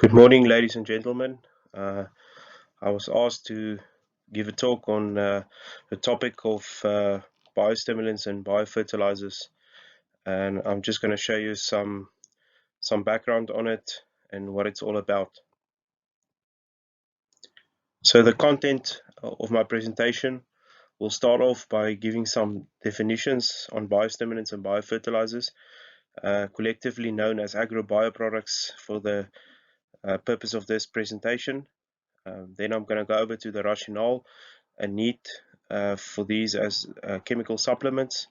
Good morning, ladies and gentlemen. I was asked to give a talk on the topic of biostimulants and biofertilizers, and I'm just going to show you some background on it and what it's all about. So the content of my presentation will start off by giving some definitions on biostimulants and biofertilizers, collectively known as AgriBio products for the purpose of this presentation. Then I'm going to go over to the rationale and need for these as chemical supplements.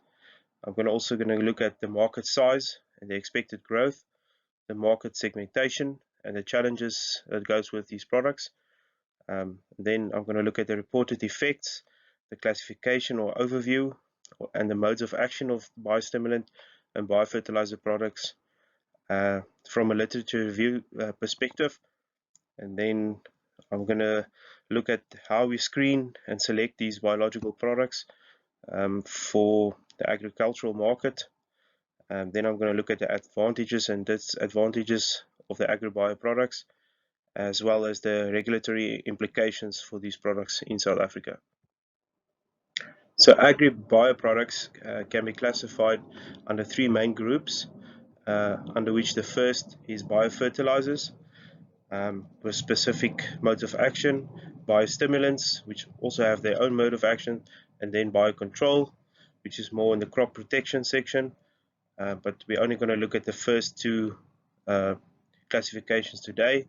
I'm also going to look at the market size and the expected growth, the market segmentation, and the challenges that goes with these products. Then I'm going to look at the reported effects, the classification or overview, and the modes of action of biostimulant and biofertilizer products from a literature review perspective. And then I'm going to look at how we screen and select these biological products for the agricultural market. Then I'm going to look at the advantages and disadvantages of the AgriBio products, as well as the regulatory implications for these products in South Africa. So AgriBio products can be classified under three main groups, under which the first is biofertilizers, with specific modes of action, biostimulants, which also have their own mode of action, and then biocontrol, which is more in the crop protection section. But we're only going to look at the first two classifications today.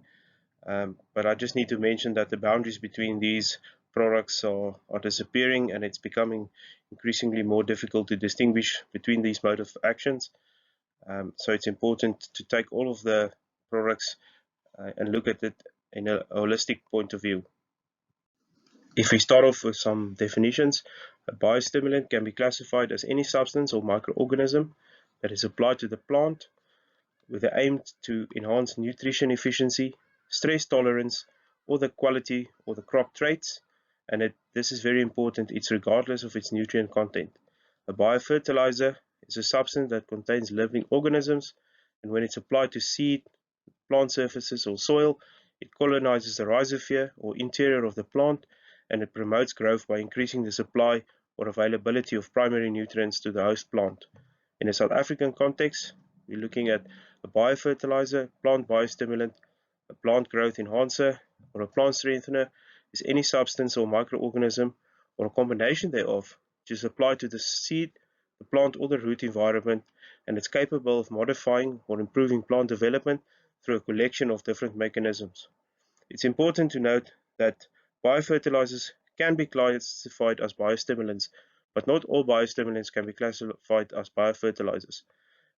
But I just need to mention that the boundaries between these products are disappearing, and it's becoming increasingly more difficult to distinguish between these mode of actions. So it's important to take all of the products and look at it in a holistic point of view. If we start off with some definitions, a biostimulant can be classified as any substance or microorganism that is applied to the plant with the aim to enhance nutrition efficiency, stress tolerance, or the quality or the crop traits. And this is very important, it's regardless of its nutrient content. A biofertilizer is a substance that contains living organisms, and when it's applied to seed, plant surfaces or soil, it colonizes the rhizosphere or interior of the plant, and it promotes growth by increasing the supply or availability of primary nutrients to the host plant. In a South African context, we're looking at a biofertilizer, plant biostimulant, a plant growth enhancer, or a plant strengthener is any substance or microorganism or a combination thereof which is applied to the seed, the plant, or the root environment, and it's capable of modifying or improving plant development through a collection of different mechanisms. It's important to note that biofertilizers can be classified as biostimulants, but not all biostimulants can be classified as biofertilizers.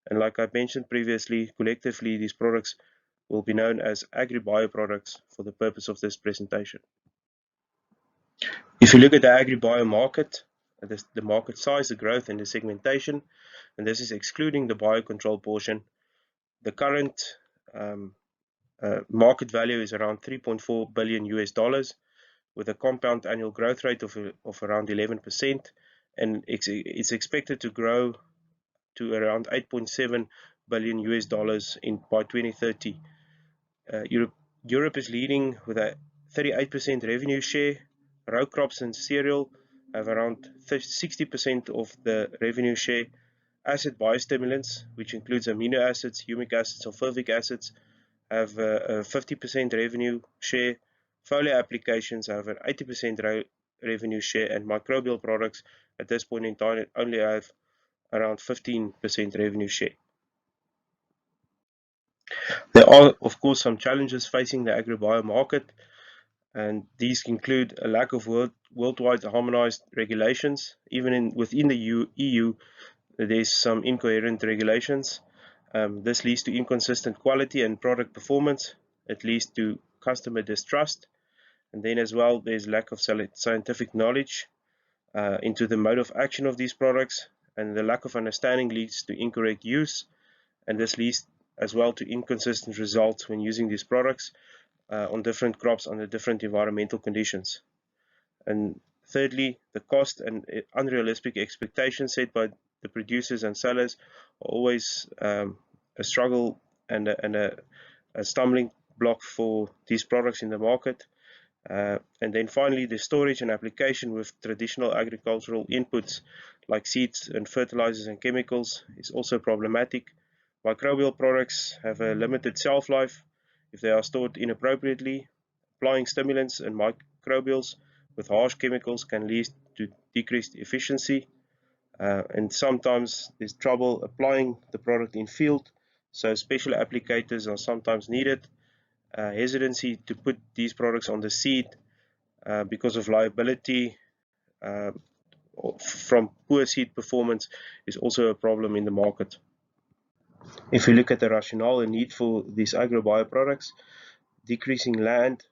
And like I mentioned previously, collectively these products will be known as AgriBio products for the purpose of this presentation. If you look at the AgriBio market, the market size, the growth, and the segmentation, and this is excluding the biocontrol portion, the current market value is around $3.4 billion US, with a compound annual growth rate of around 11%, and it's expected to grow to around $8.7 billion US by 2030. Europe is leading with a 38% revenue share. Row crops and cereal have around 60% of the revenue share. Acid biostimulants, which includes amino acids, humic acids, or fulvic acids, have a 50% revenue share. Foliar applications have an 80% revenue share, and microbial products at this point in time only have around 15% revenue share. There are, of course, some challenges facing the AgriBio market, and these include a lack of worldwide harmonized regulations. Even within the EU, there's some incoherent regulations. This leads to inconsistent quality and product performance. It leads to customer distrust, and then as well there's lack of scientific knowledge into the mode of action of these products, and the lack of understanding leads to incorrect use, and this leads as well to inconsistent results when using these products on different crops under different environmental conditions. And thirdly, the cost and unrealistic expectations set by the producers and sellers are always a struggle and a stumbling block for these products in the market. And then finally, the storage and application with traditional agricultural inputs like seeds and fertilizers and chemicals is also problematic. Microbial products have a limited shelf life if they are stored inappropriately. Applying stimulants and microbials with harsh chemicals can lead to decreased efficiency, and sometimes there's trouble applying the product in field, so special applicators are sometimes needed. Hesitancy to put these products on the seed because of liability uh, from poor seed performance is also a problem in the market. If you look at the rationale and need for these AgriBio products, decreasing land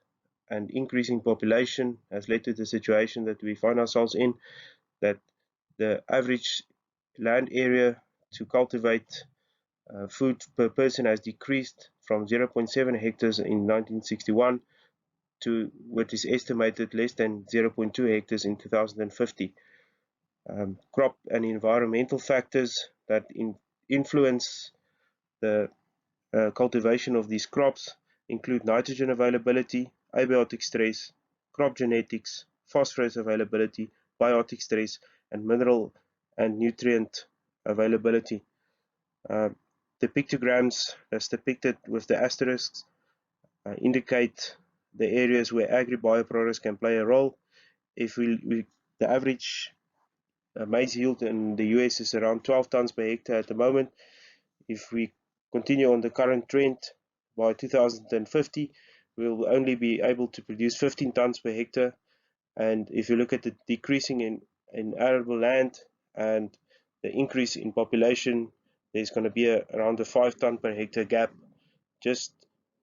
and increasing population has led to the situation that we find ourselves in, that the average land area to cultivate food per person has decreased from 0.7 hectares in 1961 to what is estimated less than 0.2 hectares in 2050. Crop and environmental factors that influence the cultivation of these crops include nitrogen availability, abiotic stress, crop genetics, phosphorus availability, biotic stress, and mineral and nutrient availability. The pictograms as depicted with the asterisks indicate the areas where AgriBio products can play a role. If the average maize yield in the US is around 12 tons per hectare at the moment. If we continue on the current trend, by 2050 we will only be able to produce 15 tons per hectare. And if you look at the decreasing in arable land and the increase in population, there's going to be around a 5 ton per hectare gap just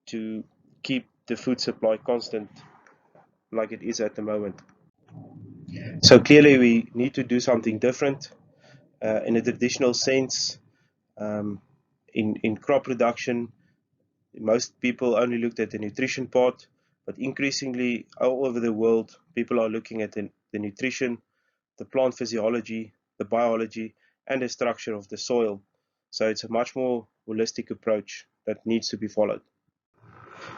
to keep the food supply constant like it is at the moment. So clearly we need to do something different. In a traditional sense, in crop production, most people only looked at the nutrition part, but increasingly all over the world, people are looking at the nutrition, the plant physiology, the biology, and the structure of the soil. So it's a much more holistic approach that needs to be followed.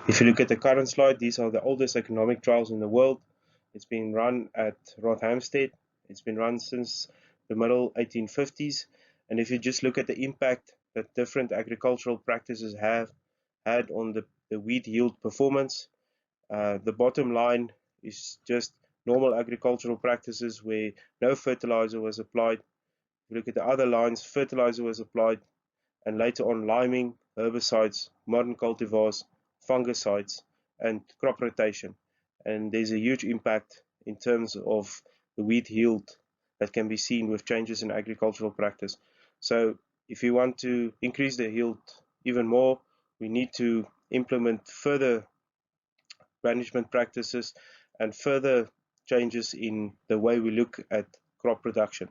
If you look at the current slide, these are the oldest economic trials in the world. It's been run at Rothamsted. It's been run since the middle 1850s. And if you just look at the impact that different agricultural practices have had on the wheat yield performance, the bottom line is just normal agricultural practices where no fertilizer was applied. If you look at the other lines, fertilizer was applied, and later on liming, herbicides, modern cultivars, fungicides, and crop rotation. And there's a huge impact in terms of the wheat yield that can be seen with changes in agricultural practice. So if you want to increase the yield even more, we need to implement further management practices and further changes in the way we look at crop production.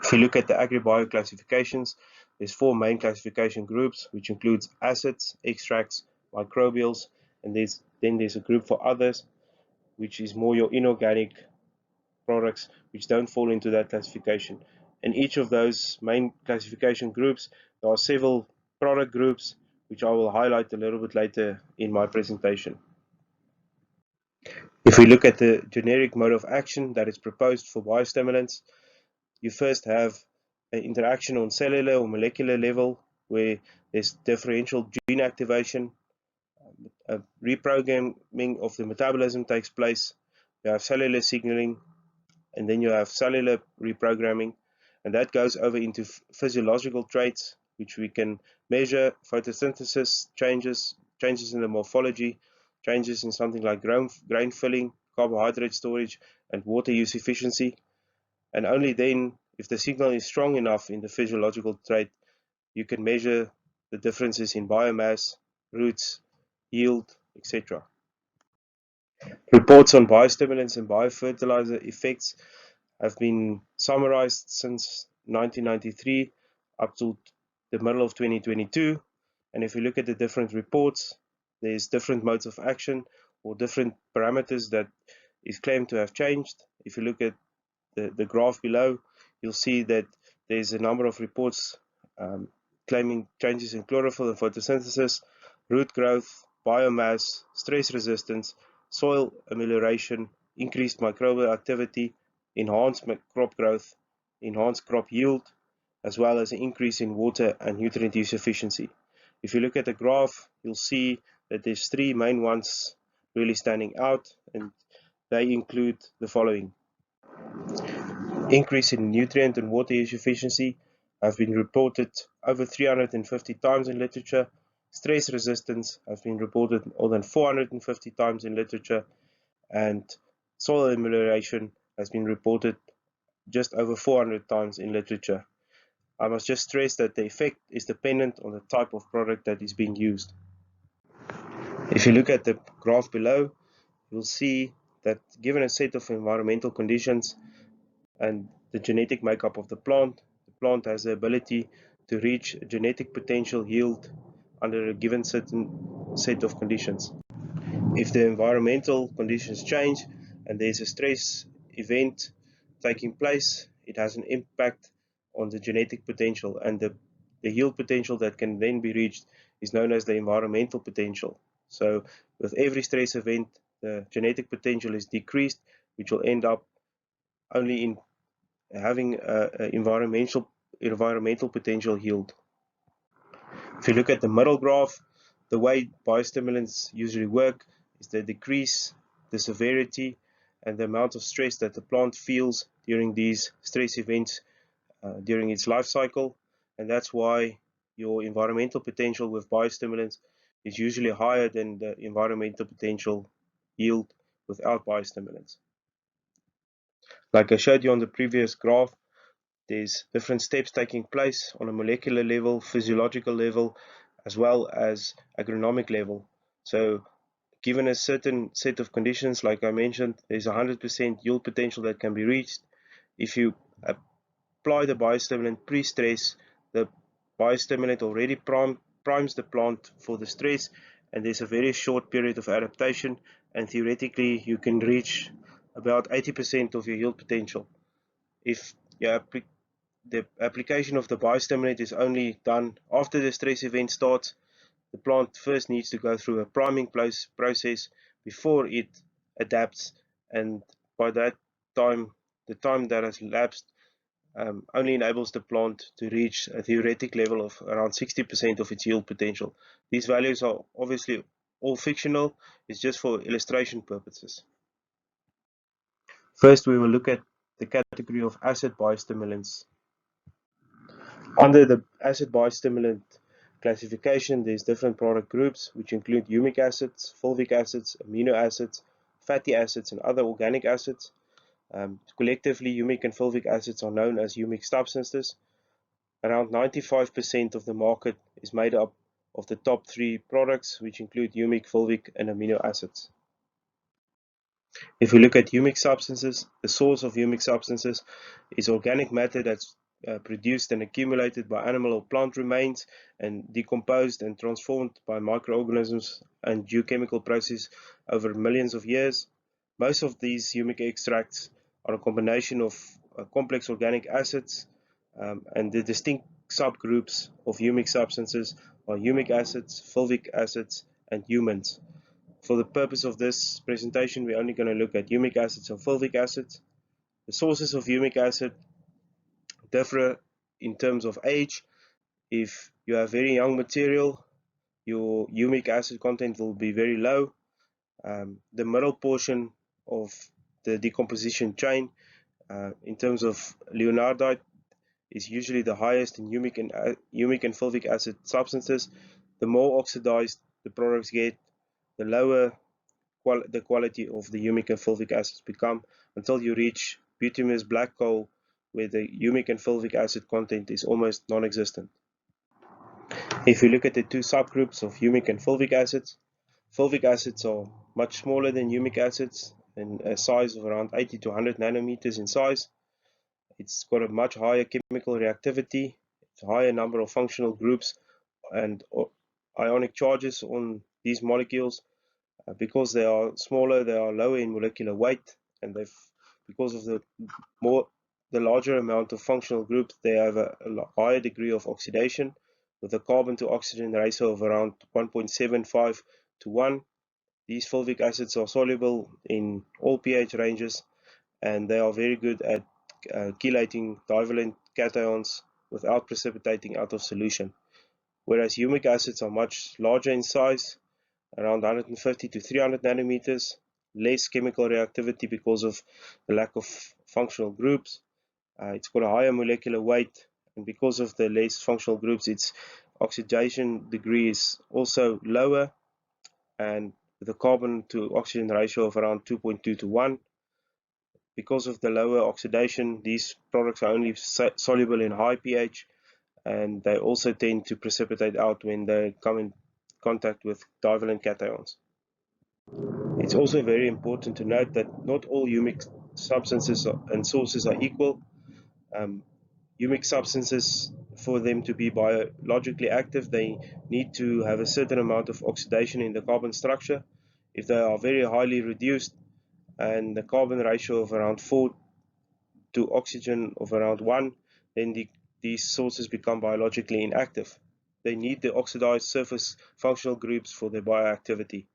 If you look at the AgriBio classifications, there's 4 main classification groups, which includes acids, extracts, microbials, and then there's a group for others, which is more your inorganic products, which don't fall into that classification. In each of those main classification groups, there are several product groups, which I will highlight a little bit later in my presentation. If we look at the generic mode of action that is proposed for biostimulants, you first have an interaction on cellular or molecular level where there's differential gene activation, a reprogramming of the metabolism takes place, you have cellular signaling, and then you have cellular reprogramming, and that goes over into physiological traits which we can measure: photosynthesis changes in the morphology, changes in something like grain filling, carbohydrate storage, and water use efficiency. And only then, if the signal is strong enough in the physiological trait, you can measure the differences in biomass, roots, yield, etc. Reports on biostimulants and biofertilizer effects have been summarized since 1993 up to the middle of 2022. And if you look at the different reports, there's different modes of action or different parameters that is claimed to have changed. If you look at the graph below, you'll see that there's a number of reports claiming changes in chlorophyll and photosynthesis, root growth, biomass, stress resistance, soil amelioration, increased microbial activity, enhanced crop growth, enhanced crop yield, as well as an increase in water and nutrient use efficiency. If you look at the graph, you'll see that there's three main ones really standing out, and they include the following. Increase in nutrient and water use efficiency have been reported over 350 times in literature. Stress resistance has been reported more than 450 times in literature, and soil amelioration has been reported just over 400 times in literature. I must just stress that the effect is dependent on the type of product that is being used. If you look at the graph below, you'll see that given a set of environmental conditions and the genetic makeup of the plant has the ability to reach a genetic potential yield under a given certain set of conditions. If the environmental conditions change and there's a stress event taking place, it has an impact on the genetic potential, and the yield potential that can then be reached is known as the environmental potential. So with every stress event, the genetic potential is decreased, which will end up only in having an environmental potential yield. If you look at the middle graph, the way biostimulants usually work is they decrease the severity and the amount of stress that the plant feels during these stress events during its life cycle, and that's why your environmental potential with biostimulants is usually higher than the environmental potential yield without biostimulants. Like I showed you on the previous graph, there's different steps taking place on a molecular level, physiological level, as well as agronomic level. So given a certain set of conditions, like I mentioned, there's 100% yield potential that can be reached. If you apply the biostimulant pre-stress, the biostimulant already primes the plant for the stress, and there's a very short period of adaptation, and theoretically you can reach about 80% of your yield potential. If the application of the biostimulant is only done after the stress event starts, the plant first needs to go through a priming process before it adapts, and by that time, the time that has lapsed only enables the plant to reach a theoretic level of around 60% of its yield potential. These values are obviously all fictional, it's just for illustration purposes. First, we will look at the category of acid biostimulants. Under the acid biostimulant classification, there's different product groups, which include humic acids, fulvic acids, amino acids, fatty acids, and other organic acids. Collectively, humic and fulvic acids are known as humic substances. Around 95% of the market is made up of the top three products, which include humic, fulvic, and amino acids. If we look at humic substances, the source of humic substances is organic matter that's produced and accumulated by animal or plant remains and decomposed and transformed by microorganisms and geochemical processes over millions of years. Most of these humic extracts are a combination of complex organic acids, and the distinct subgroups of humic substances are humic acids, fulvic acids, and humans. For the purpose of this presentation, we're only going to look at humic acids and fulvic acids. The sources of humic acid differ in terms of age. If you have very young material, your humic acid content will be very low. The middle portion of the decomposition chain, in terms of leonardite, is usually the highest in humic and fulvic acid substances. The more oxidized the products get, the lower the quality of the humic and fulvic acids become, until you reach bituminous black coal, where the humic and fulvic acid content is almost non-existent. If you look at the two subgroups of humic and fulvic acids are much smaller than humic acids, in a size of around 80 to 100 nanometers in size. It's got a much higher chemical reactivity, it's a higher number of functional groups and ionic charges on these molecules. Because they are smaller, they are lower in molecular weight, and because of the larger amount of functional groups, they have a higher degree of oxidation, with a carbon to oxygen ratio of around 1.75 to 1. These fulvic acids are soluble in all pH ranges, and they are very good at chelating divalent cations without precipitating out of solution. Whereas humic acids are much larger in size, around 150 to 300 nanometers, less chemical reactivity because of the lack of functional groups. It's got a higher molecular weight, and because of the less functional groups, its oxidation degree is also lower, and with a carbon to oxygen ratio of around 2.2 to 1. Because of the lower oxidation, these products are only soluble in high pH, and they also tend to precipitate out when they come in contact with divalent cations. It's also very important to note that not all humic substances and sources are equal. Humic substances, for them to be biologically active, they need to have a certain amount of oxidation in the carbon structure. If they are very highly reduced and the carbon ratio of around 4 to oxygen of around 1, then these sources become biologically inactive. They need the oxidized surface functional groups for their bioactivity.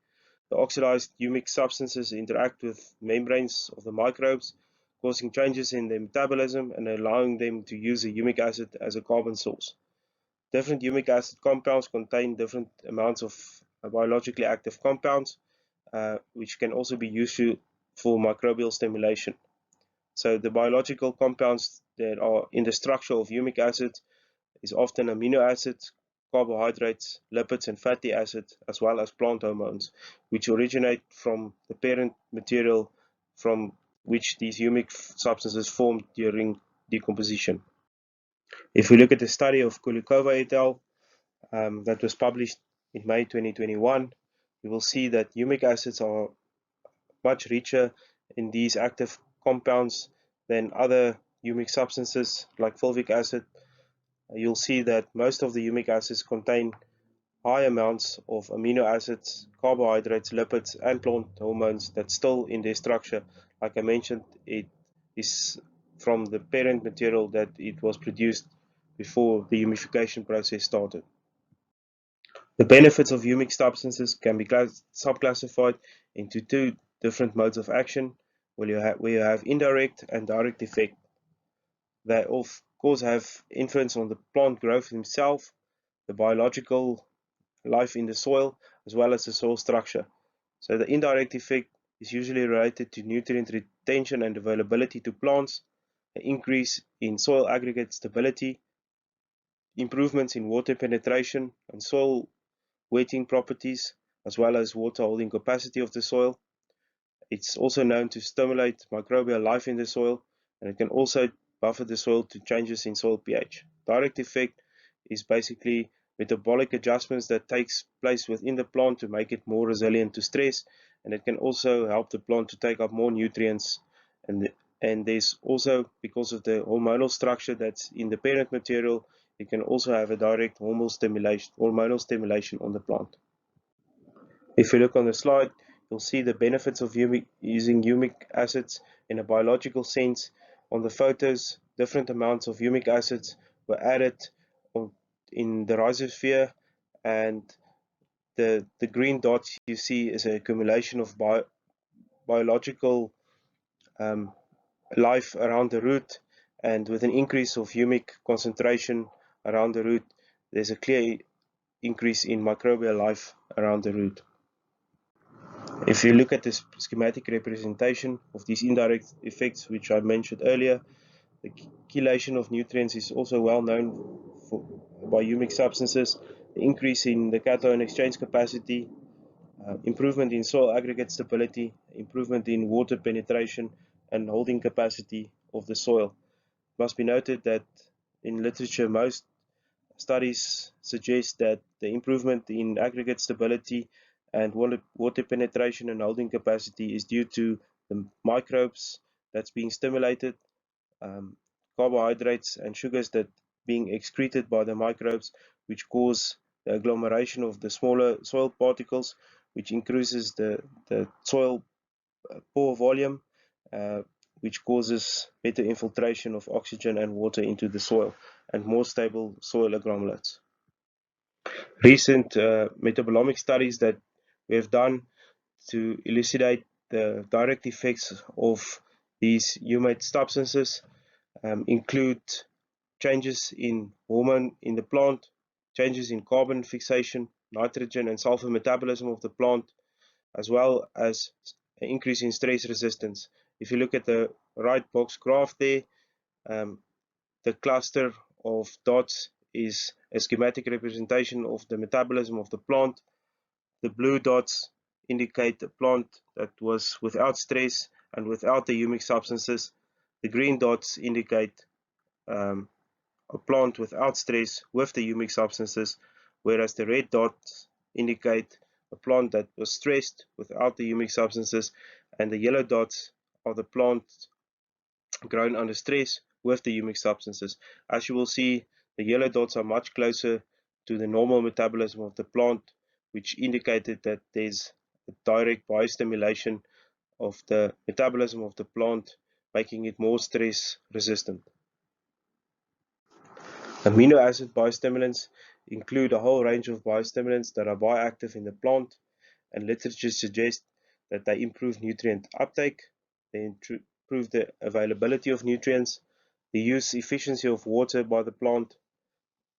The oxidized humic substances interact with membranes of the microbes, causing changes in their metabolism and allowing them to use a humic acid as a carbon source. Different humic acid compounds contain different amounts of biologically active compounds, which can also be used for microbial stimulation. So the biological compounds that are in the structure of humic acid is often amino acids, carbohydrates, lipids, and fatty acids, as well as plant hormones, which originate from the parent material from which these humic substances formed during decomposition. If we look at the study of Kulikova et al. That was published in May 2021, you will see that humic acids are much richer in these active compounds than other humic substances like fulvic acid. You'll see that most of the humic acids contain high amounts of amino acids, carbohydrates, lipids, and plant hormones that's still in their structure. Like I mentioned, it is from the parent material that it was produced before the humification process started. The benefits of humic substances can be subclassified into two different modes of action, where you have indirect and direct effect. They of course have influence on the plant growth itself, the biological life in the soil, as well as the soil structure. So the indirect effect is usually related to nutrient retention and availability to plants, an increase in soil aggregate stability, improvements in water penetration and soil wetting properties, as well as water holding capacity of the soil. It's also known to stimulate microbial life in the soil, and it can also buffer the soil to changes in soil pH. Direct effect is basically metabolic adjustments that takes place within the plant to make it more resilient to stress, and it can also help the plant to take up more nutrients. And there's also, because of the hormonal structure that's in the parent material, it can also have a direct hormonal stimulation on the plant. If you look on the slide, you'll see the benefits of using humic acids in a biological sense. On the photos, different amounts of humic acids were added in the rhizosphere, and the green dots you see is an accumulation of biological life around the root, and with an increase of humic concentration around the root, there's a clear increase in microbial life around the root. If you look at the schematic representation of these indirect effects, which I mentioned earlier, the chelation of nutrients is also well known by humic substances. The increase in the cation exchange capacity, improvement in soil aggregate stability, improvement in water penetration and holding capacity of the soil. It must be noted that in literature, most studies suggest that the improvement in aggregate stability and water penetration and holding capacity is due to the microbes that's being stimulated, carbohydrates and sugars that being excreted by the microbes, which cause the agglomeration of the smaller soil particles, which increases the soil pore volume, which causes better infiltration of oxygen and water into the soil and more stable soil agglomerates. Recent metabolomic studies that we have done to elucidate the direct effects of these humate substances include changes in hormone in the plant, changes in carbon fixation, nitrogen and sulfur metabolism of the plant, as well as an increase in stress resistance. If you look at the right box graph there, the cluster of dots is a schematic representation of the metabolism of the plant. The blue dots indicate a plant that was without stress and without the humic substances. The green dots indicate a plant without stress with the humic substances, whereas the red dots indicate a plant that was stressed without the humic substances, and the yellow dots are the plants grown under stress with the humic substances. As you will see, the yellow dots are much closer to the normal metabolism of the plant, which indicated that there's a direct biostimulation of the metabolism of the plant, making it more stress resistant. Amino acid biostimulants include a whole range of biostimulants that are bioactive in the plant, and literature suggests that they improve nutrient uptake, they improve the availability of nutrients, the use efficiency of water by the plant,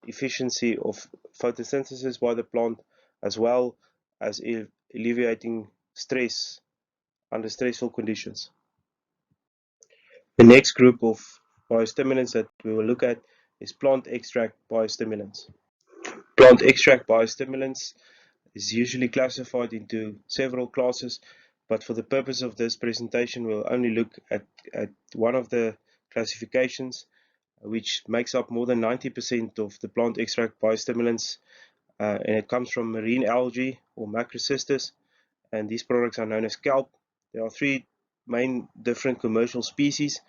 efficiency of photosynthesis by the plant, as well as alleviating stress under stressful conditions. The next group of biostimulants that we will look at is plant extract biostimulants. Plant extract biostimulants is usually classified into several classes, but for the purpose of this presentation, we'll only look at one of the classifications, which makes up more than 90% of the plant extract biostimulants, and it comes from marine algae or macrocystis, and these products are known as kelp. There are three main different commercial species.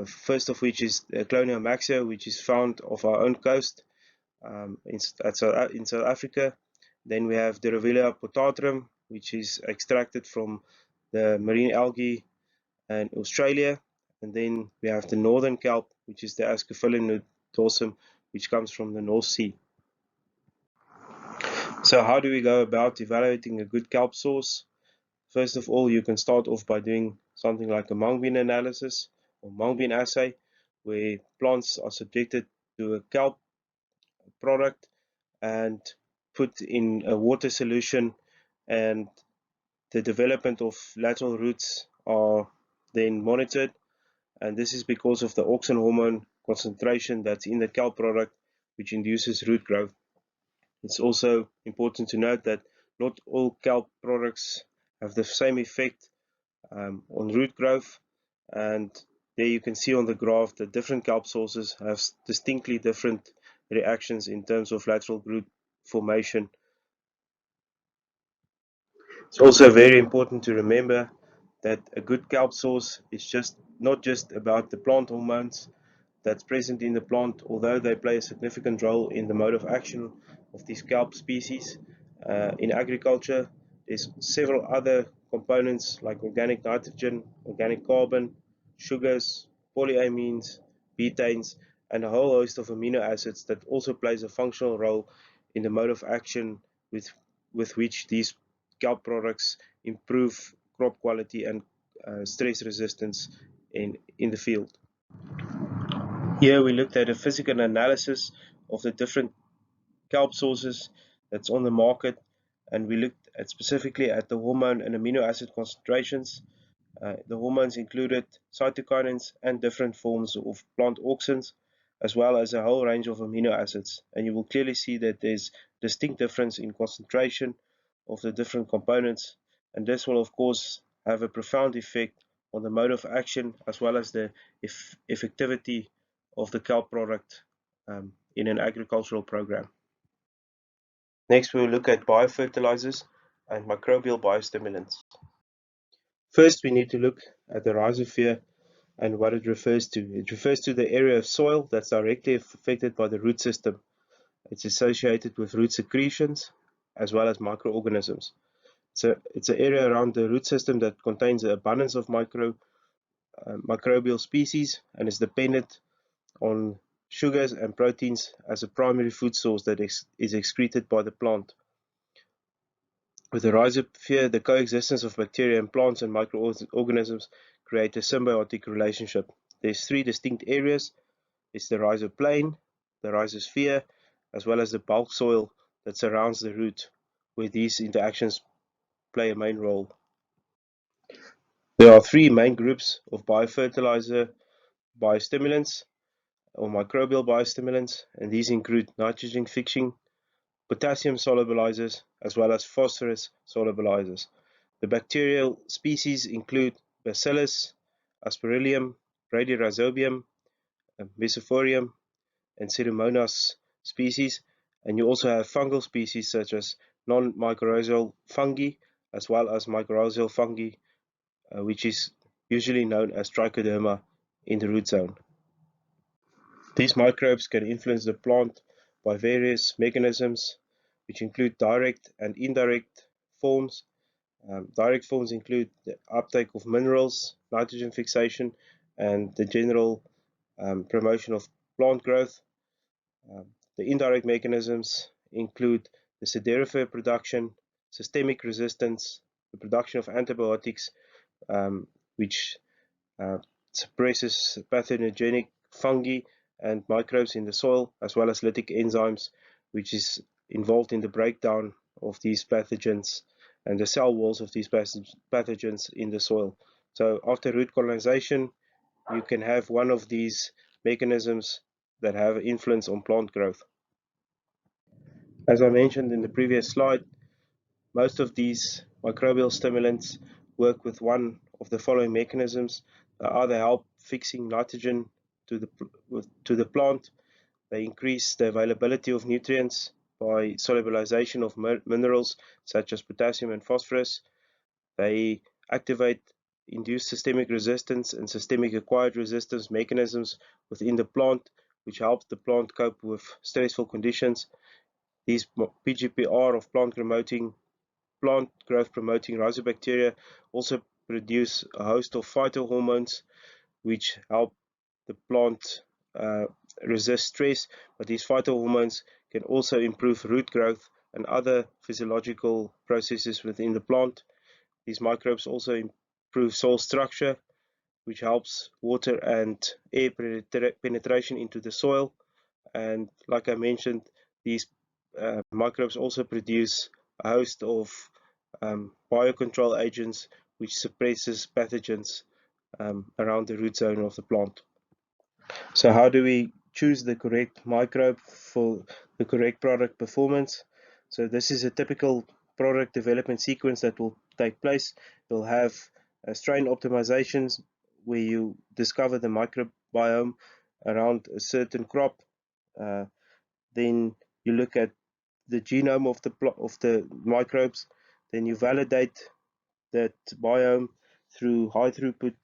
First of which is Clonia maxia, which is found off our own coast in South Africa. Then we have Durevilla potatum, which is extracted from the marine algae in Australia. And then we have the northern kelp, which is the Ascophyllum dorsum, which comes from the North Sea. So how do we go about evaluating a good kelp source? First of all, you can start off by doing something like a mung bean analysis or mung bean assay, where plants are subjected to a kelp product and put in a water solution, and the development of lateral roots are then monitored, and this is because of the auxin hormone concentration that's in the kelp product, which induces root growth. It's also important to note that not all kelp products have the same effect on root growth, and there you can see on the graph that different kelp sources have distinctly different reactions in terms of lateral root formation. It's also very important to remember that a good kelp source is not just about the plant hormones that's present in the plant, although they play a significant role in the mode of action of these kelp species. In agriculture, there's several other components like organic nitrogen, organic carbon, sugars, polyamines, betanes, and a whole host of amino acids that also plays a functional role in the mode of action with which these kelp products improve crop quality and stress resistance in the field. Here we looked at a physical analysis of the different kelp sources that's on the market, and we looked at specifically at the hormone and amino acid concentrations. The hormones included cytokinins and different forms of plant auxins, as well as a whole range of amino acids. And you will clearly see that there's distinct difference in concentration of the different components, and this will of course have a profound effect on the mode of action as well as the effectivity of the kelp product in an agricultural program. Next, we will look at biofertilizers and microbial biostimulants. First, we need to look at the rhizosphere and what it refers to. It refers to the area of soil that's directly affected by the root system. It's associated with root secretions as well as microorganisms. It's an area around the root system that contains an abundance of microbial species and is dependent on sugars and proteins as a primary food source that is excreted by the plant. With the rhizosphere, the coexistence of bacteria and plants and microorganisms create a symbiotic relationship. There's three distinct areas. It's the rhizoplane, the rhizosphere, as well as the bulk soil that surrounds the root, where these interactions play a main role. There are three main groups of biofertilizer biostimulants or microbial biostimulants, and these include nitrogen fixing, potassium solubilizers, as well as phosphorus solubilizers. The bacterial species include Bacillus, Aspergillium, Bradyrhizobium, Mesophorium, and Pseudomonas species, and you also have fungal species such as non-mycorrhizal fungi, as well as mycorrhizal fungi, which is usually known as trichoderma in the root zone. These microbes can influence the plant by various mechanisms, which include direct and indirect forms. Direct forms include the uptake of minerals, nitrogen fixation, and the general promotion of plant growth. The indirect mechanisms include the siderophore production, systemic resistance, the production of antibiotics, which uh, suppresses pathogenic fungi and microbes in the soil, as well as lytic enzymes, which is involved in the breakdown of these pathogens and the cell walls of these pathogens in the soil. So after root colonization, you can have one of these mechanisms that have influence on plant growth. As I mentioned in the previous slide, most of these microbial stimulants work with one of the following mechanisms. They either help fixing nitrogen to the plant, they increase the availability of nutrients by solubilization of minerals such as potassium and phosphorus, they activate induced systemic resistance and systemic acquired resistance mechanisms within the plant, which help the plant cope with stressful conditions. These PGPR of plant growth promoting rhizobacteria also produce a host of phytohormones which help the plant uh, resist stress, but these phytohormones can also improve root growth and other physiological processes within the plant. These microbes also improve soil structure, which helps water and air penetration into the soil. And like I mentioned, these microbes also produce a host of biocontrol agents which suppresses pathogens around the root zone of the plant. So how do we choose the correct microbe for the correct product performance? So this is a typical product development sequence that will take place. You'll have strain optimizations where you discover the microbiome around a certain crop. Then you look at the genome of the microbes. Then you validate that biome through high throughput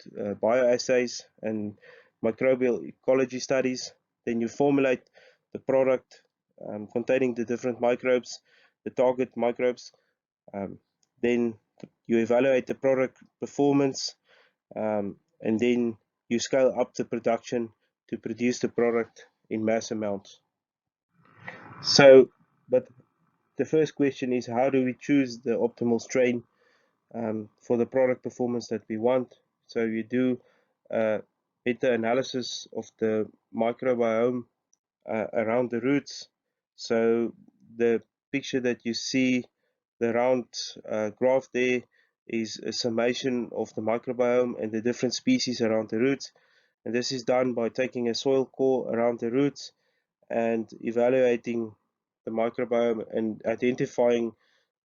bioassays and microbial ecology studies. Then you formulate the product containing the different microbes, the target microbes. Then you evaluate the product performance, and then you scale up the production to produce the product in mass amounts. So, but the first question is, how do we choose the optimal strain for the product performance that we want? So you do meta-analysis of the microbiome around the roots. So the picture that you see, the round graph there, is a summation of the microbiome and the different species around the roots. And this is done by taking a soil core around the roots and evaluating the microbiome and identifying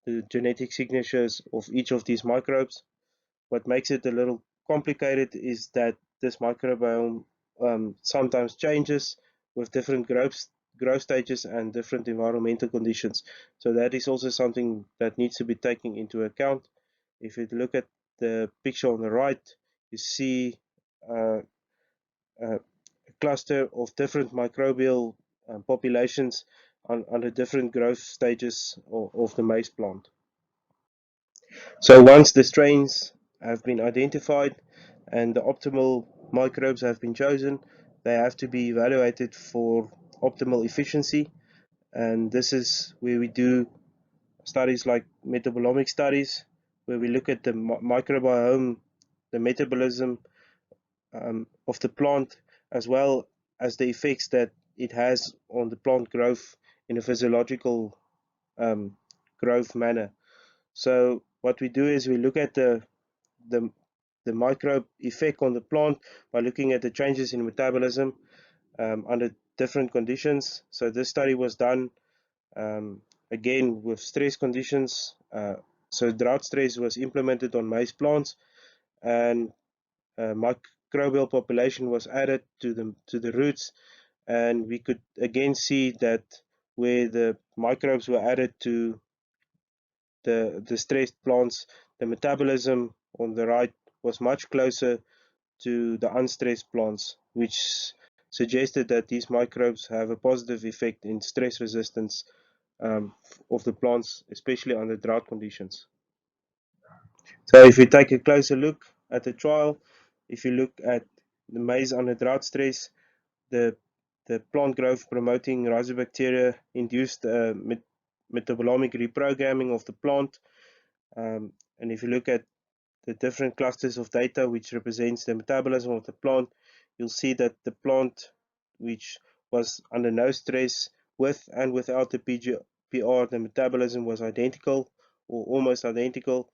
the genetic signatures of each of these microbes. What makes it a little complicated is that this microbiome sometimes changes with different growth stages and different environmental conditions. So that is also something that needs to be taken into account. If you look at the picture on the right, you see a cluster of different microbial populations under different growth stages of the maize plant. So once the strains have been identified and the optimal microbes have been chosen, they have to be evaluated for optimal efficiency, and this is where we do studies like metabolomic studies, where we look at the microbiome, the metabolism of the plant, as well as the effects that it has on the plant growth in a physiological um, growth manner. So what we do is we look at the the microbe effect on the plant by looking at the changes in metabolism under different conditions. So this study was done again with stress conditions. So drought stress was implemented on maize plants, and microbial population was added to the roots, and we could again see that where the microbes were added to the stressed plants, the metabolism on the right was much closer to the unstressed plants, which suggested that these microbes have a positive effect in stress resistance of the plants, especially under drought conditions. So if we take a closer look at the trial, if you look at the maize under drought stress, the the plant growth promoting rhizobacteria induced metabolomic reprogramming of the plant. And if you look at the different clusters of data which represents the metabolism of the plant, you'll see that the plant which was under no stress with and without the PGPR, the metabolism was identical or almost identical,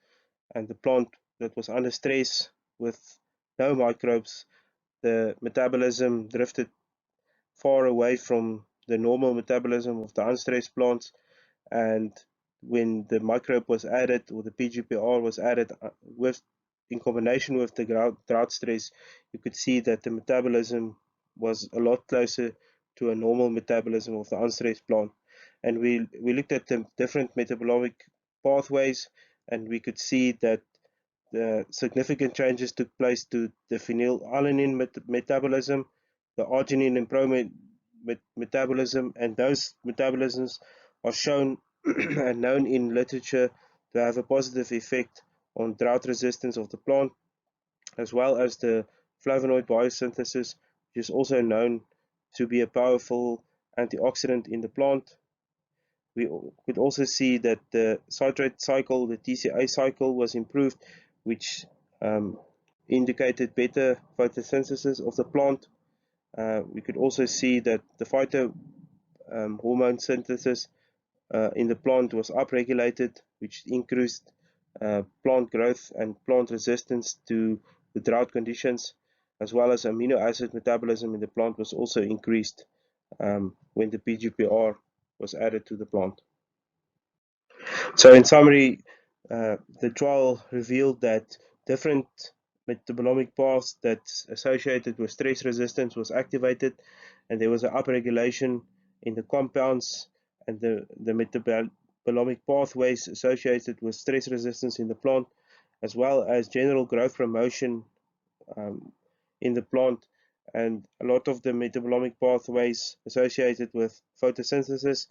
and the plant that was under stress with no microbes, the metabolism drifted far away from the normal metabolism of the unstressed plants, and when the microbe was added or the PGPR was added with in combination with the drought stress, you could see that the metabolism was a lot closer to a normal metabolism of the unstressed plant. And we looked at the different metabolic pathways, and we could see that the significant changes took place to the phenylalanine metabolism, the arginine and metabolism, and those metabolisms are shown and known in literature to have a positive effect on drought resistance of the plant, as well as the flavonoid biosynthesis, which is also known to be a powerful antioxidant in the plant. We could also see that the citrate cycle, the TCA cycle, was improved, which indicated better photosynthesis of the plant. We could also see that the phyto hormone synthesis in the plant was upregulated, which increased plant growth and plant resistance to the drought conditions, as well as amino acid metabolism in the plant was also increased when the PGPR was added to the plant. So in summary, the trial revealed that different metabolomic paths that's associated with stress resistance was activated, and there was an upregulation in the compounds and the metabolomic pathways associated with stress resistance in the plant, as well as general growth promotion um, in the plant, and a lot of the metabolomic pathways associated with photosynthesis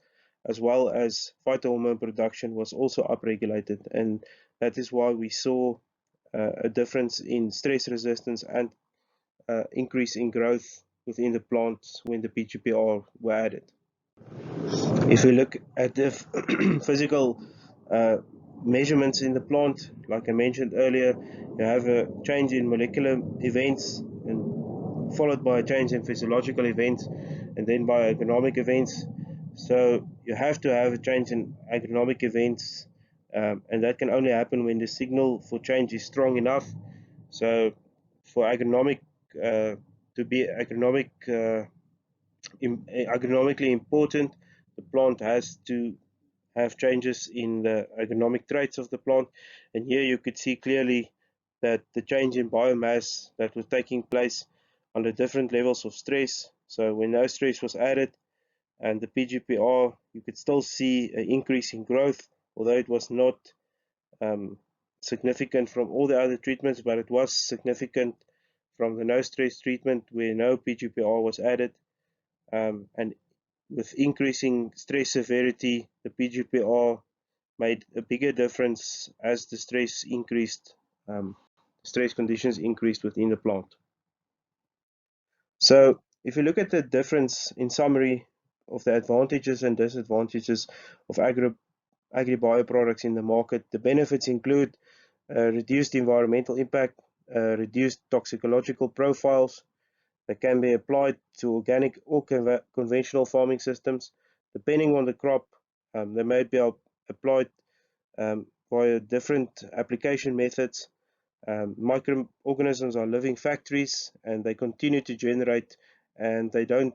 as well as phytohormone production was also upregulated, and that is why we saw a difference in stress resistance and increase in growth within the plants when the PGPR were added. If we look at the physical uh, measurements in the plant, like I mentioned earlier, you have a change in molecular events and followed by a change in physiological events and then by agronomic events. So you have to have a change in agronomic events, and that can only happen when the signal for change is strong enough. So for agronomic to be agronomically important, the plant has to have changes in the agronomic traits of the plant. And here you could see clearly that the change in biomass that was taking place under different levels of stress. So when no stress was added and the PGPR, you could still see an increase in growth, although it was not um, significant from all the other treatments, but it was significant from the no stress treatment where no PGPR was added. And with increasing stress severity, the PGPR made a bigger difference as the stress increased, stress conditions increased within the plant. So If you look at the difference in summary of the advantages and disadvantages of AgriBio products in the market, the benefits include reduced environmental impact, reduced toxicological profiles that can be applied to organic or conventional farming systems. Depending on the crop, they may be applied via different application methods. Microorganisms are living factories and they continue to generate and they don't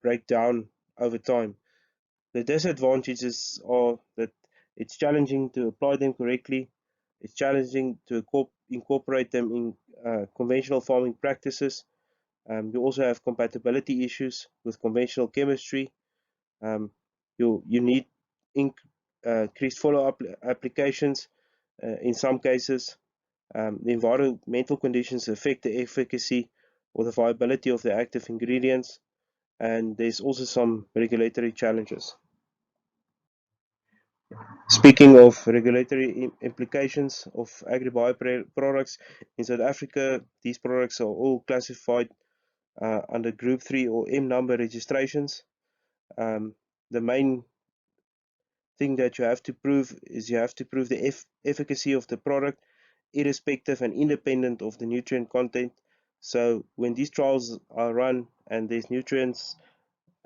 break down over time. The disadvantages are that it's challenging to apply them correctly. It's challenging to incorporate them in conventional farming practices. You also have compatibility issues with conventional chemistry. Um, you need increased follow-up applications in some cases. The environmental conditions affect the efficacy or the viability of the active ingredients, and there's also some regulatory challenges. Speaking of regulatory implications of AgriBio products, in South Africa, these products are all classified under Group 3 or M number registrations. The main thing that you have to prove is you have to prove the efficacy of the product, irrespective and independent of the nutrient content. So when these trials are run and there's nutrients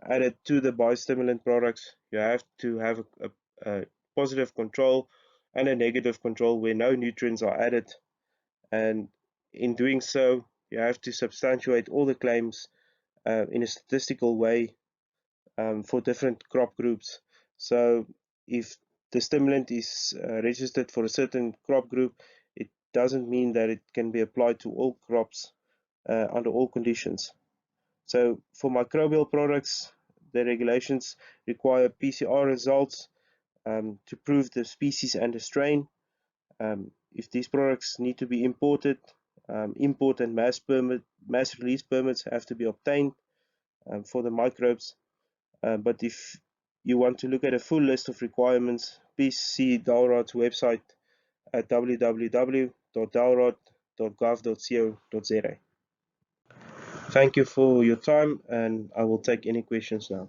added to the biostimulant products, you have to have a positive control and a negative control where no nutrients are added. And in doing so, you have to substantiate all the claims in a statistical way for different crop groups. So if the stimulant is registered for a certain crop group, it doesn't mean that it can be applied to all crops under all conditions. So for microbial products, the regulations require PCR results to prove the species and the strain. If these products need to be imported, import and mass release permits have to be obtained for the microbes. But if you want to look at a full list of requirements, please see DALRAD's website at www.dalrad.gov.co.za. Thank you for your time, and I will take any questions now.